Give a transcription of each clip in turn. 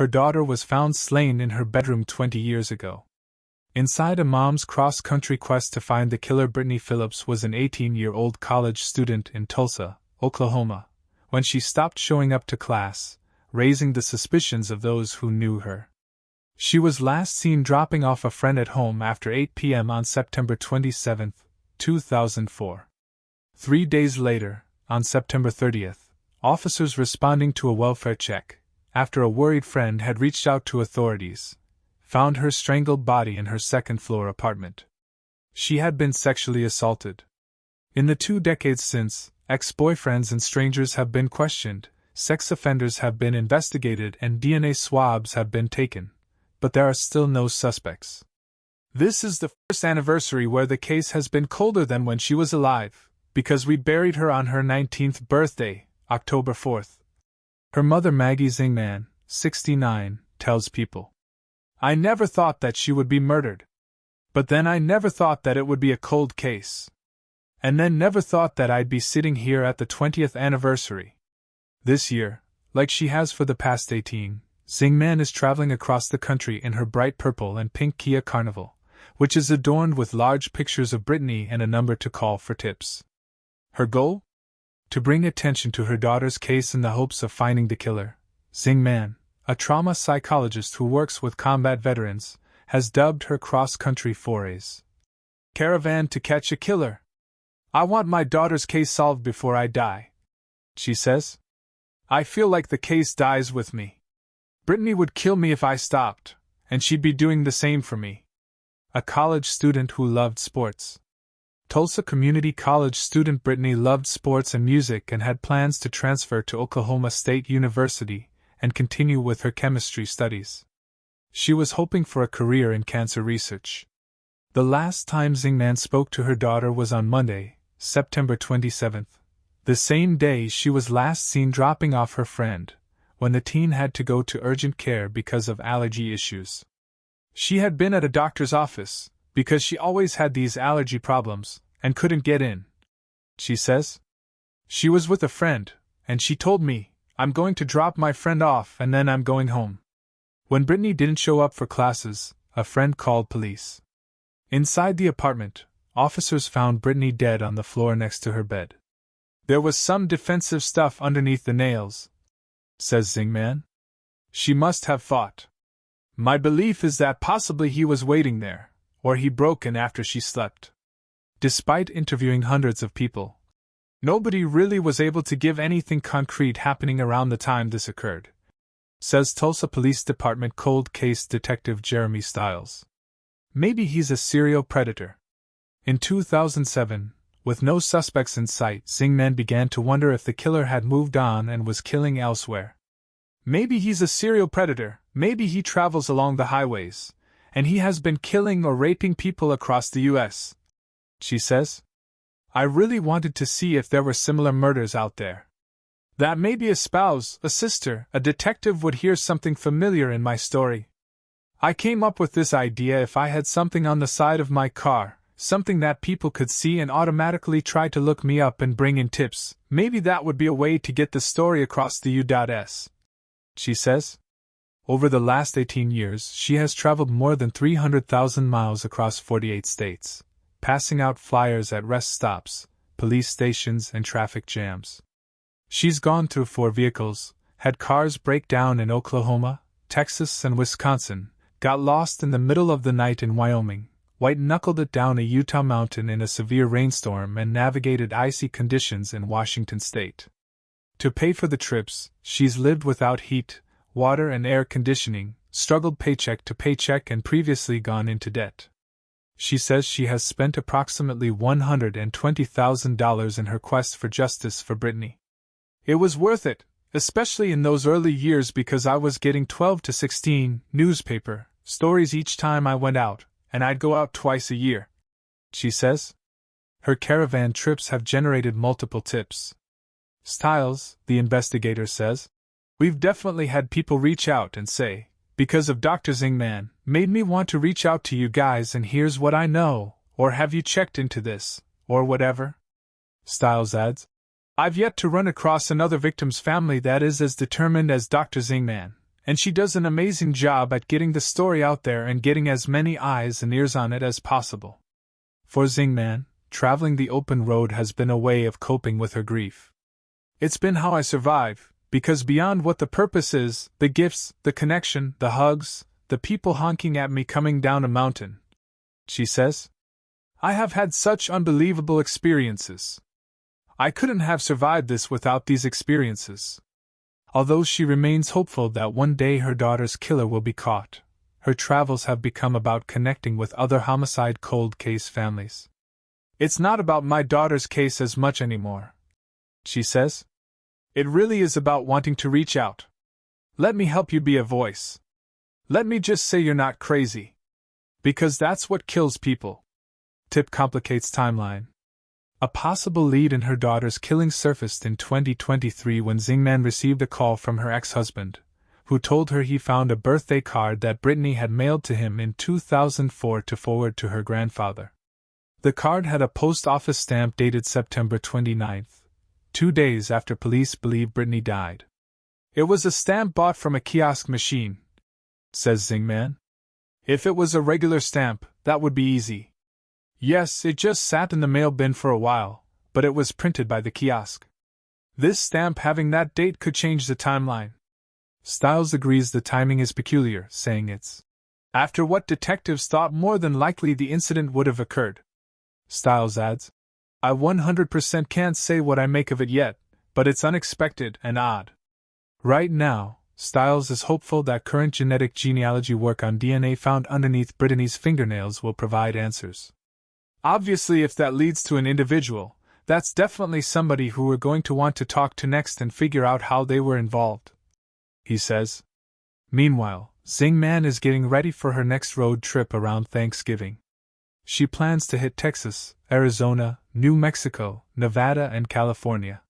Her daughter was found slain in her bedroom 20 years ago. Inside a mom's cross-country quest to find the killer, Brittany Phillips was an 18-year-old college student in Tulsa, Oklahoma, when she stopped showing up to class, raising the suspicions of those who knew her. She was last seen dropping off a friend at home after 8 p.m. on September 27, 2004. 3 days later, on September 30th, officers responding to a welfare check, after a worried friend had reached out to authorities, found her strangled body in her second-floor apartment. She had been sexually assaulted. In the 2 decades since, ex-boyfriends and strangers have been questioned, sex offenders have been investigated, and DNA swabs have been taken, but there are still no suspects. This is the first anniversary where the case has been colder than when she was alive, because we buried her on her 19th birthday, October 4th. Her mother, Maggie Zingman, 69, tells People, "I never thought that she would be murdered. But then I never thought that it would be a cold case. And then never thought that I'd be sitting here at the 20th anniversary." This year, like she has for the past 18, Zingman is traveling across the country in her bright purple and pink Kia Carnival, which is adorned with large pictures of Brittany and a number to call for tips. Her goal? To bring attention to her daughter's case in the hopes of finding the killer. Zingman, a trauma psychologist who works with combat veterans, has dubbed her cross-country forays "Caravan to Catch a Killer." "I want my daughter's case solved before I die," she says. "I feel like the case dies with me. Brittany would kill me if I stopped, and she'd be doing the same for me." A college student who loved sports. Tulsa Community College student Brittany loved sports and music and had plans to transfer to Oklahoma State University and continue with her chemistry studies. She was hoping for a career in cancer research. The last time Zingman spoke to her daughter was on Monday, September 27th, the same day she was last seen dropping off her friend, when the teen had to go to urgent care because of allergy issues. She had been at a doctor's office, because she always had these allergy problems, and couldn't get in. She says, "She was with a friend, and she told me, 'I'm going to drop my friend off and then I'm going home.' When Brittany didn't show up for classes, a friend called police. Inside the apartment, officers found Brittany dead on the floor next to her bed. There was some defensive stuff underneath the nails," says Zingman. "She must have fought. My belief is that possibly he was waiting there, or he broke in after she slept." Despite interviewing hundreds of people, nobody really was able to give anything concrete happening around the time this occurred, says Tulsa Police Department cold case detective Jeremy Stiles. Maybe he's a serial predator. In 2007, with no suspects in sight, Zingman began to wonder if the killer had moved on and was killing elsewhere. Maybe he's a serial predator, maybe he travels along the highways, and he has been killing or raping people across the U.S., she says. "I really wanted to see if there were similar murders out there. That maybe a spouse, a sister, a detective would hear something familiar in my story. I came up with this idea if I had something on the side of my car, something that people could see and automatically try to look me up and bring in tips, maybe that would be a way to get the story across the U.S., she says. Over the last 18 years, she has traveled more than 300,000 miles across 48 states, passing out flyers at rest stops, police stations, and traffic jams. She's gone through 4 vehicles, had cars break down in Oklahoma, Texas, and Wisconsin, got lost in the middle of the night in Wyoming, white-knuckled it down a Utah mountain in a severe rainstorm, and navigated icy conditions in Washington state. To pay for the trips, she's lived without heat, water, and air conditioning, struggled paycheck to paycheck, and previously gone into debt. She says she has spent approximately $120,000 in her quest for justice for Brittany. "It was worth it, especially in those early years, because I was getting 12 to 16 newspaper stories each time I went out, and I'd go out twice a year," she says. Her caravan trips have generated multiple tips. Stiles, the investigator, says, "We've definitely had people reach out and say, 'Because of Dr. Zingman, made me want to reach out to you guys, and here's what I know,' or 'Have you checked into this?' or whatever." Stiles adds, "I've yet to run across another victim's family that is as determined as Dr. Zingman, And she does an amazing job at getting the story out there and getting as many eyes and ears on it as possible. For Zingman, traveling the open road has been a way of coping with her grief. It's been how I survive, because beyond what the purpose is, the gifts, the connection, the hugs, the people honking at me coming down a mountain, she says, I have had such unbelievable experiences. I couldn't have survived this without these experiences. Although she remains hopeful that one day her daughter's killer will be caught, her travels have become about connecting with other homicide cold case families. It's not about my daughter's case as much anymore, she says. It really is about wanting to reach out. Let me help you be a voice. Let me just say you're not crazy. Because that's what kills people. Tip complicates timeline. A possible lead in her daughter's killing surfaced in 2023 when Zingman received a call from her ex-husband, who told her he found a birthday card that Brittany had mailed to him in 2004 to forward to her grandfather. The card had a post office stamp dated September 29th, 2 days after police believe Brittany died. It was a stamp bought from a kiosk machine, says Zingman. If it was a regular stamp, that would be easy. Yes, it just sat in the mail bin for a while, but it was printed by the kiosk. This stamp having that date could change the timeline. Stiles agrees the timing is peculiar, saying it's after what detectives thought more than likely the incident would have occurred. Stiles adds, I 100% can't say what I make of it yet, but it's unexpected and odd. Right now, Stiles is hopeful that current genetic genealogy work on DNA found underneath Brittany's fingernails will provide answers. Obviously, if that leads to an individual, that's definitely somebody who we're going to want to talk to next and figure out how they were involved, he says. Meanwhile, Zingman is getting ready for her next road trip around Thanksgiving. She plans to hit Texas, Arizona, New Mexico, Nevada, and California.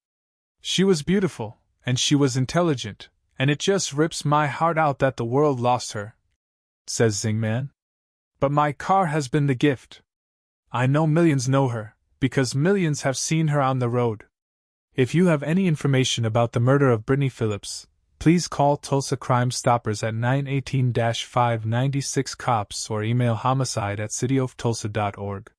She was beautiful, and she was intelligent, and it just rips my heart out that the world lost her, says Zingman. But my car has been the gift. I know millions know her, because millions have seen her on the road. If you have any information about the murder of Brittany Phillips, please call Tulsa Crime Stoppers at 918-596-COPS or email homicide@cityoftulsa.org.